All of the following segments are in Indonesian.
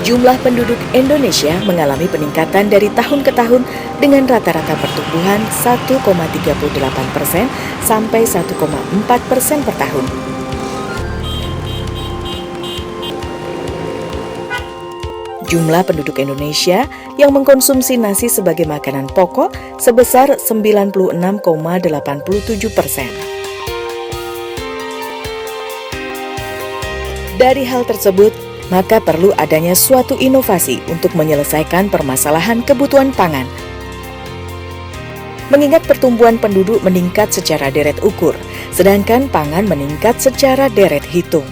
Jumlah penduduk Indonesia mengalami peningkatan dari tahun ke tahun dengan rata-rata pertumbuhan 1,38% sampai 1,4% per tahun. Jumlah penduduk Indonesia yang mengkonsumsi nasi sebagai makanan pokok sebesar 96,87%. Dari hal tersebut, maka perlu adanya suatu inovasi untuk menyelesaikan permasalahan kebutuhan pangan. Mengingat pertumbuhan penduduk meningkat secara deret ukur, sedangkan pangan meningkat secara deret hitung.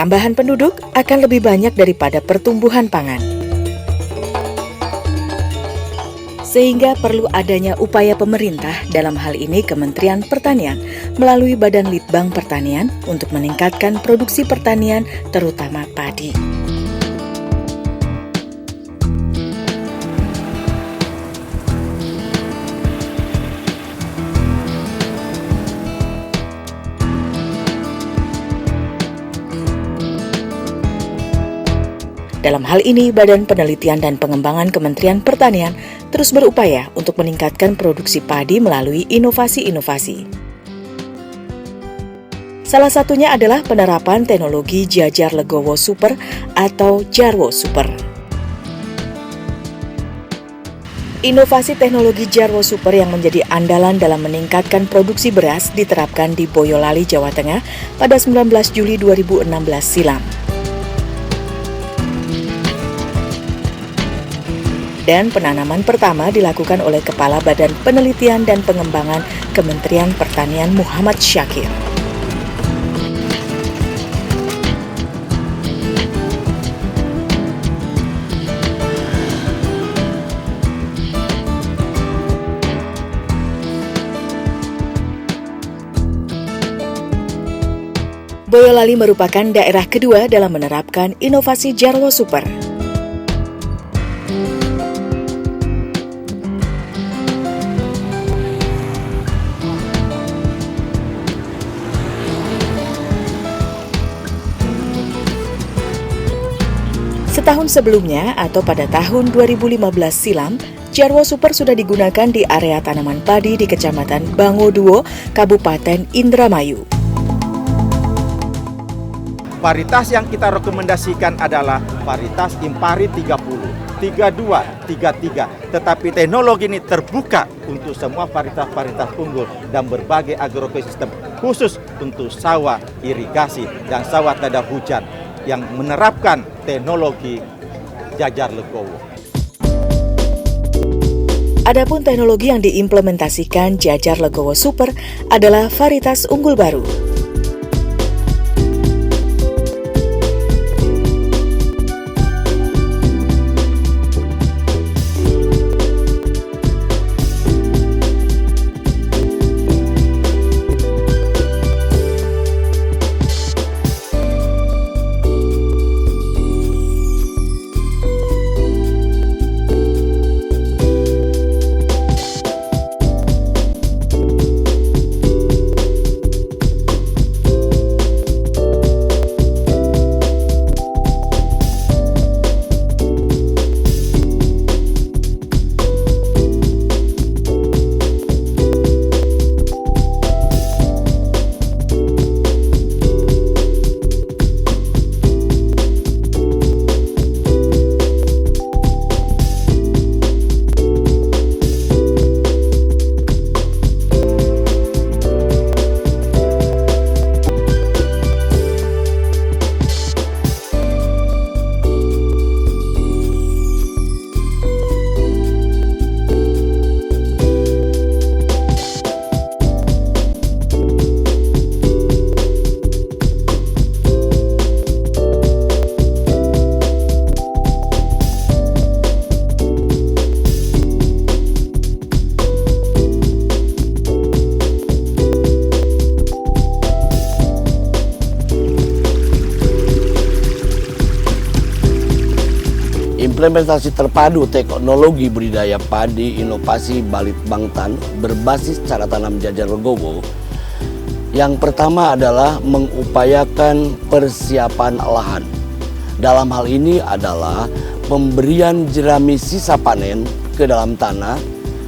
Tambahan penduduk akan lebih banyak daripada pertumbuhan pangan. Sehingga perlu adanya upaya pemerintah, dalam hal ini Kementerian Pertanian, melalui Badan Litbang Pertanian untuk meningkatkan produksi pertanian, terutama padi. Dalam hal ini, Badan Penelitian dan Pengembangan Kementerian Pertanian terus berupaya untuk meningkatkan produksi padi melalui inovasi-inovasi. Salah satunya adalah penerapan teknologi Jajar Legowo Super atau Jarwo Super. Inovasi teknologi Jarwo Super yang menjadi andalan dalam meningkatkan produksi beras diterapkan di Boyolali, Jawa Tengah pada 19 Juli 2016 silam. Dan penanaman pertama dilakukan oleh Kepala Badan Penelitian dan Pengembangan Kementerian Pertanian Muhammad Syakir. Boyolali merupakan daerah kedua dalam menerapkan inovasi Jarwo Super. Setahun sebelumnya atau pada tahun 2015 silam, Jarwo Super sudah digunakan di area tanaman padi di Kecamatan Bangoduo, Kabupaten Indramayu. Varietas yang kita rekomendasikan adalah varietas Impari 30, 32, 33. Tetapi teknologi ini terbuka untuk semua varietas-varietas unggul dan berbagai agroekosistem, khusus untuk sawah irigasi dan sawah tada hujan yang menerapkan teknologi Jajar Legowo. Adapun teknologi yang diimplementasikan Jajar Legowo Super adalah varietas unggul baru. implementasi terpadu teknologi budidaya padi inovasi Balitbangtan berbasis cara tanam jajar legowo. Yang pertama adalah mengupayakan persiapan lahan. Dalam hal ini adalah pemberian jerami sisa panen ke dalam tanah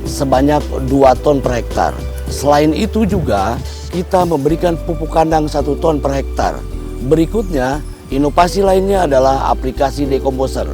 sebanyak 2 ton per hektar. Selain itu juga kita memberikan pupuk kandang 1 ton per hektar. Berikutnya, inovasi lainnya adalah aplikasi dekomposer.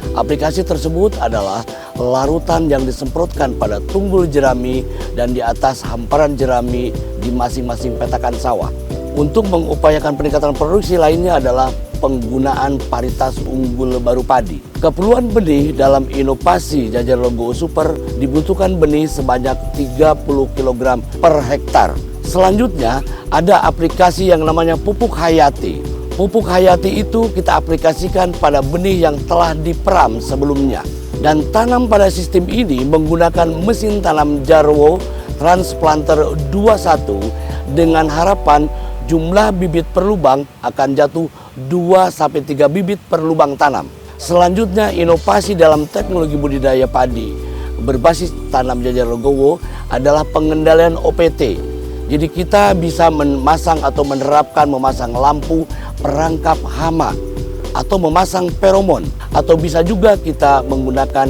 Aplikasi tersebut adalah larutan yang disemprotkan pada tunggul jerami dan di atas hamparan jerami di masing-masing petakan sawah. Untuk mengupayakan peningkatan produksi lainnya adalah penggunaan paritas unggul baru padi. Keperluan benih dalam inovasi jajar legowo super dibutuhkan benih sebanyak 30 kg per hektar. Selanjutnya ada aplikasi yang namanya pupuk hayati. Pupuk hayati itu kita aplikasikan pada benih yang telah diperam sebelumnya. Dan tanam pada sistem ini menggunakan mesin tanam Jarwo Transplanter 21 dengan harapan jumlah bibit per lubang akan jatuh 2-3 bibit per lubang tanam. Selanjutnya inovasi dalam teknologi budidaya padi berbasis tanam jajar legowo adalah pengendalian OPT. Jadi kita bisa memasang atau memasang lampu perangkap hama atau memasang feromon, atau bisa juga kita menggunakan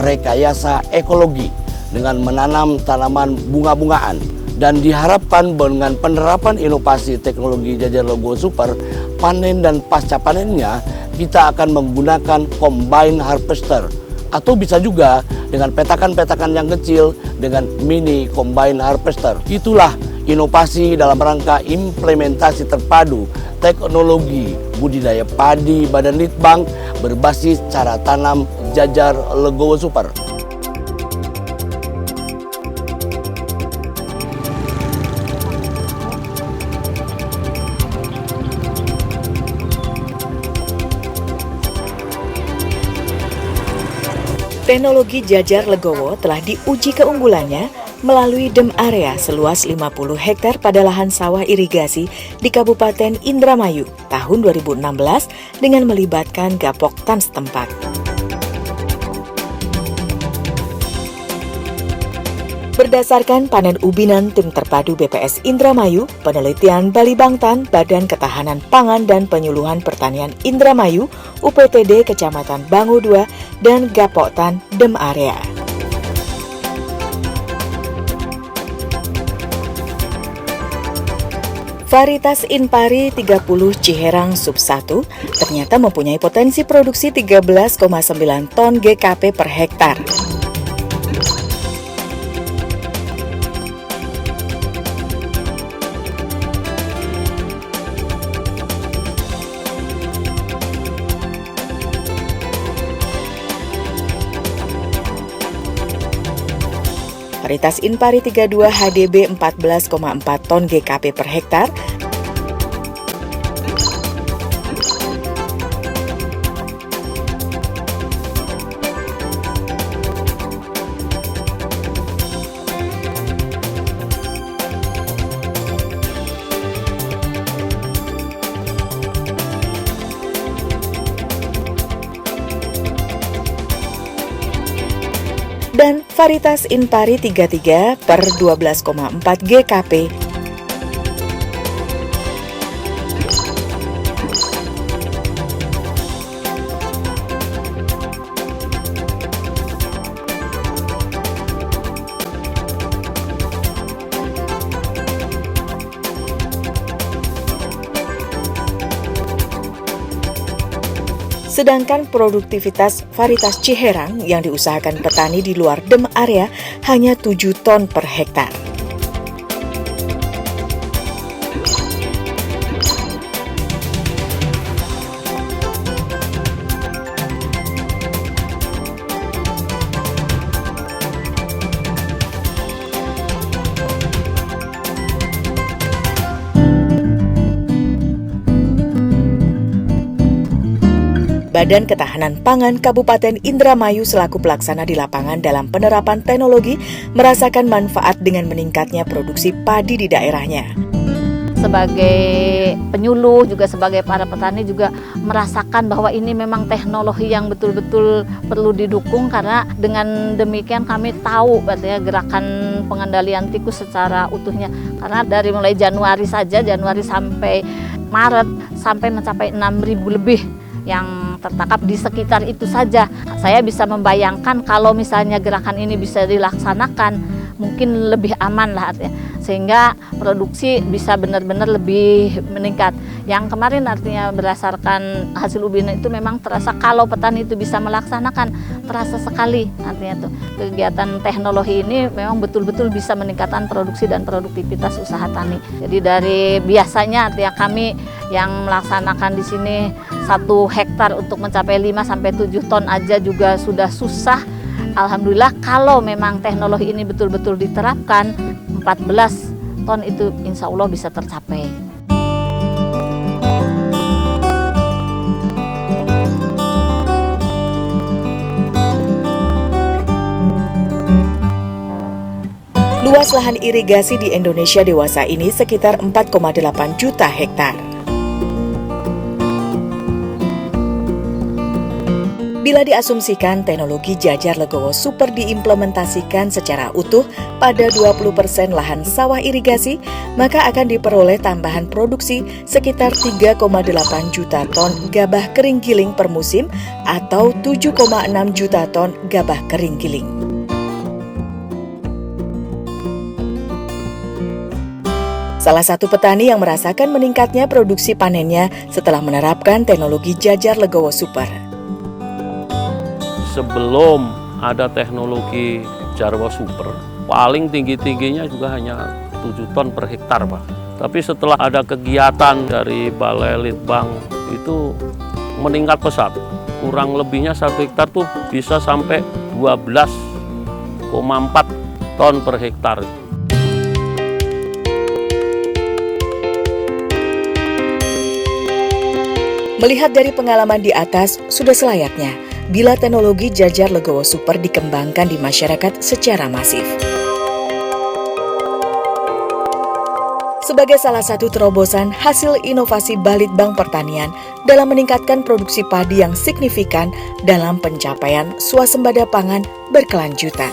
rekayasa ekologi dengan menanam tanaman bunga-bungaan. Dan diharapkan dengan penerapan inovasi teknologi jajar legowo super, panen dan pasca panennya kita akan menggunakan combine harvester, atau bisa juga dengan petakan-petakan yang kecil dengan mini combine harvester. Itulah inovasi dalam rangka implementasi terpadu teknologi budidaya padi Badan Litbang berbasis cara tanam jajar legowo super. Teknologi jajar legowo telah diuji keunggulannya melalui DEM area seluas 50 hektar pada lahan sawah irigasi di Kabupaten Indramayu tahun 2016 dengan melibatkan Gapoktan setempat. Berdasarkan panen ubinan tim terpadu BPS Indramayu, penelitian Balitbangtan, Badan Ketahanan Pangan dan Penyuluhan Pertanian Indramayu, UPTD Kecamatan Bangu 2, dan Gapoktan DEM area. Varietas Inpari 30 Ciherang Sub 1 ternyata mempunyai potensi produksi 13,9 ton GKP per hektar. Varietas Inpari 32 HDB 14,4 ton GKP per hektar. Dan varietas Inpari 33 per 12,4 GKP. Sedangkan produktivitas varietas Ciherang yang diusahakan petani di luar DEM area hanya 7 ton per hektar. Badan Ketahanan Pangan Kabupaten Indramayu selaku pelaksana di lapangan dalam penerapan teknologi merasakan manfaat dengan meningkatnya produksi padi di daerahnya. sebagai penyuluh, juga sebagai para petani juga merasakan bahwa ini memang teknologi yang betul-betul perlu didukung, karena dengan demikian kami tahu artinya gerakan pengendalian tikus secara utuhnya. Karena dari mulai Januari sampai Maret sampai mencapai 6.000 lebih yang tertangkap di sekitar itu saja. Saya bisa membayangkan kalau misalnya gerakan ini bisa dilaksanakan, mungkin lebih aman lah artinya, sehingga produksi bisa benar-benar lebih meningkat. Yang kemarin artinya berdasarkan hasil UBIN itu memang terasa kalau petani itu bisa melaksanakan, terasa sekali artinya tuh kegiatan teknologi ini memang betul-betul bisa meningkatkan produksi dan produktivitas usaha tani. Jadi dari biasanya artinya kami yang melaksanakan di sini 1 hektar untuk mencapai 5-7 ton aja juga sudah susah. Alhamdulillah kalau memang teknologi ini betul-betul diterapkan, 14 ton itu insya Allah bisa tercapai. Luas lahan irigasi di Indonesia dewasa ini sekitar 4,8 juta hektar. Bila diasumsikan teknologi Jajar Legowo Super diimplementasikan secara utuh pada 20% lahan sawah irigasi, maka akan diperoleh tambahan produksi sekitar 3,8 juta ton gabah kering giling per musim atau 7,6 juta ton gabah kering giling. Salah satu petani yang merasakan meningkatnya produksi panennya setelah menerapkan teknologi Jajar Legowo Super. Sebelum ada teknologi Jarwo Super, paling tinggi-tingginya juga hanya 7 ton per hektar, Pak. Tapi setelah ada kegiatan dari Balai Litbang itu meningkat pesat. Kurang lebihnya 1 hektar tuh bisa sampai 12,4 ton per hektar. Melihat dari pengalaman di atas, sudah selayaknya bila teknologi Jajar Legowo Super dikembangkan di masyarakat secara masif. Sebagai salah satu terobosan hasil inovasi Balitbang Pertanian dalam meningkatkan produksi padi yang signifikan dalam pencapaian swasembada pangan berkelanjutan.